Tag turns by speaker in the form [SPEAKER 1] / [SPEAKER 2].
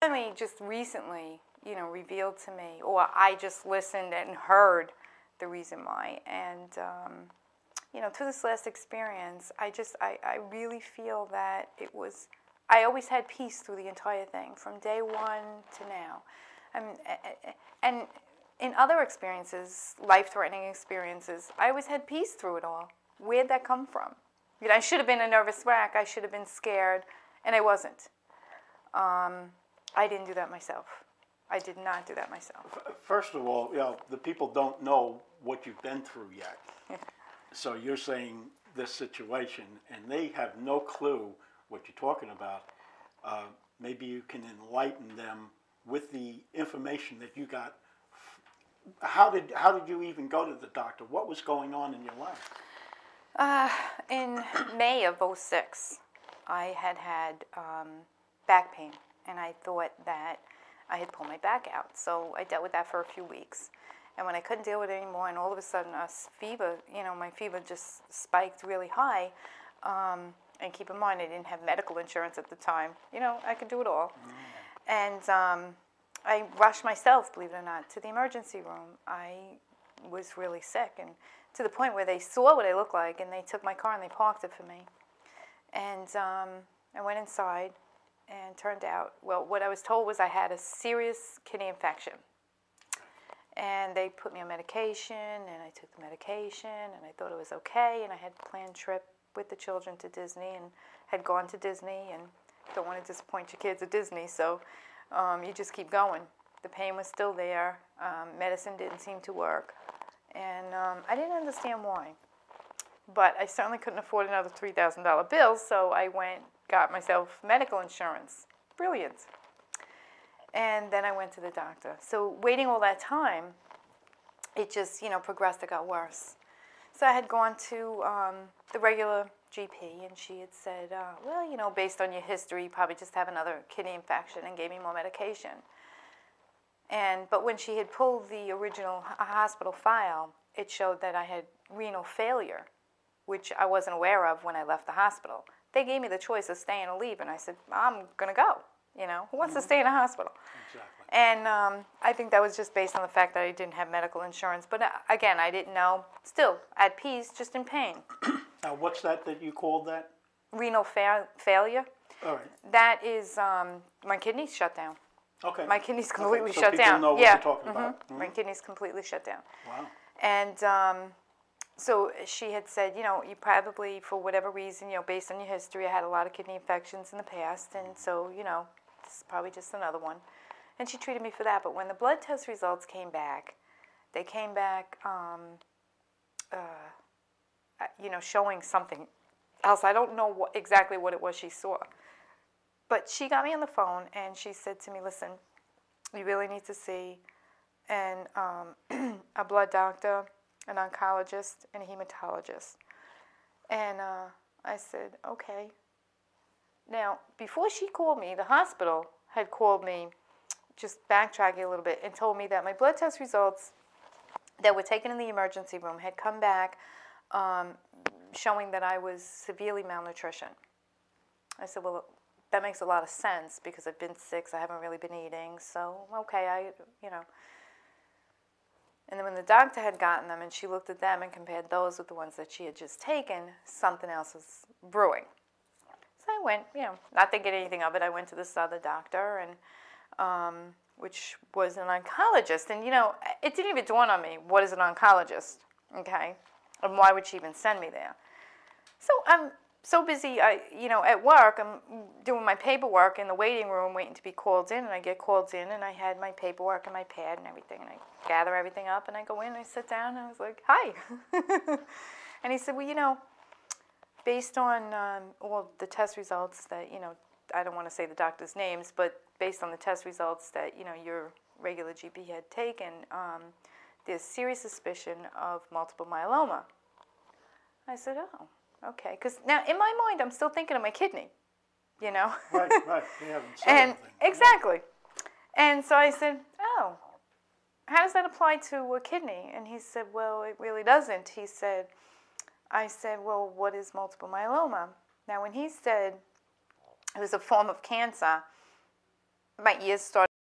[SPEAKER 1] finally just recently, revealed to me, or I just listened and heard the reason why. And, through this last experience, I really feel that I always had peace through the entire thing, from day one to now. And in other experiences, life-threatening experiences, I always had peace through it all. Where'd that come from? I should have been a nervous wreck, I should have been scared, and I wasn't. I didn't do that myself. I did not do that myself.
[SPEAKER 2] First of all, the people don't know what you've been through yet. So you're saying this situation, and they have no clue what you're talking about. Maybe you can enlighten them with the information that you got. How did you even go to the doctor? What was going on in your life?
[SPEAKER 1] In May of '06, I had back pain, and I thought that I had pulled my back out. So I dealt with that for a few weeks. And when I couldn't deal with it anymore, and all of a sudden my fever just spiked really high. And keep in mind, I didn't have medical insurance at the time. I could do it all. And I rushed myself, believe it or not, to the emergency room. I was really sick, and to the point where they saw what I looked like, and they took my car and they parked it for me. And I went inside, and turned out, what I was told was I had a serious kidney infection. And they put me on medication, and I took the medication, and I thought it was okay, and I had a planned trip with the children to Disney, and had gone to Disney, and don't want to disappoint your kids at Disney, so you just keep going. The pain was still there. Medicine didn't seem to work, and I didn't understand why. But I certainly couldn't afford another $3,000 bill, so I got myself medical insurance. Brilliant. And then I went to the doctor. So waiting all that time, it just, progressed. It got worse. So I had gone to the regular GP, and she had said, based on your history, you probably just have another kidney infection, and gave me more medication. But when she had pulled the original hospital file, it showed that I had renal failure, which I wasn't aware of when I left the hospital. They gave me the choice of staying or leaving. I said, I'm going to go. Who wants to stay in a hospital?
[SPEAKER 2] Exactly.
[SPEAKER 1] And I think that was just based on the fact that I didn't have medical insurance. But again, I didn't know. Still, at peace, just in pain.
[SPEAKER 2] Now, what's that you called that?
[SPEAKER 1] Renal failure.
[SPEAKER 2] All right.
[SPEAKER 1] That is my kidneys shut down.
[SPEAKER 2] Okay.
[SPEAKER 1] My kidneys completely
[SPEAKER 2] so
[SPEAKER 1] shut
[SPEAKER 2] people
[SPEAKER 1] down.
[SPEAKER 2] know what you're talking about. Mm-hmm.
[SPEAKER 1] My kidneys completely shut down.
[SPEAKER 2] Wow.
[SPEAKER 1] And so she had said, you probably, for whatever reason, based on your history, I had a lot of kidney infections in the past, and so, this is probably just another one. And she treated me for that. But when the blood test results came back, they came back, showing something else. I don't know exactly what it was she saw. But she got me on the phone, and she said to me, listen, you really need to see a blood doctor, an oncologist, and a hematologist. And I said, okay. Now, before she called me, the hospital had called me, just backtracking a little bit, and told me that my blood test results that were taken in the emergency room had come back showing that I was severely malnutrition. I said, well, that makes a lot of sense because I've been sick, so I haven't really been eating, so, okay, And then when the doctor had gotten them and she looked at them and compared those with the ones that she had just taken, something else was brewing. So I went, not thinking anything of it. I went to this other doctor, and which was an oncologist. And, it didn't even dawn on me, what is an oncologist, okay? And why would she even send me there? So I'm so busy, at work, I'm doing my paperwork in the waiting room waiting to be called in, and I get called in, and I had my paperwork and my pad and everything, and I gather everything up, and I go in, and I sit down, and I was like, hi. And he said, well, based on all the test results that, I don't want to say the doctor's names, but based on the test results that, your regular GP had taken, there's serious suspicion of multiple myeloma. I said, oh. Okay, because now in my mind, I'm still thinking of my kidney,
[SPEAKER 2] Right. You haven't said
[SPEAKER 1] and
[SPEAKER 2] anything.
[SPEAKER 1] exactly. And so I said, oh, how does that apply to a kidney? And he said, well, it really doesn't. I said, well, what is multiple myeloma? Now, when he said it was a form of cancer, my ears started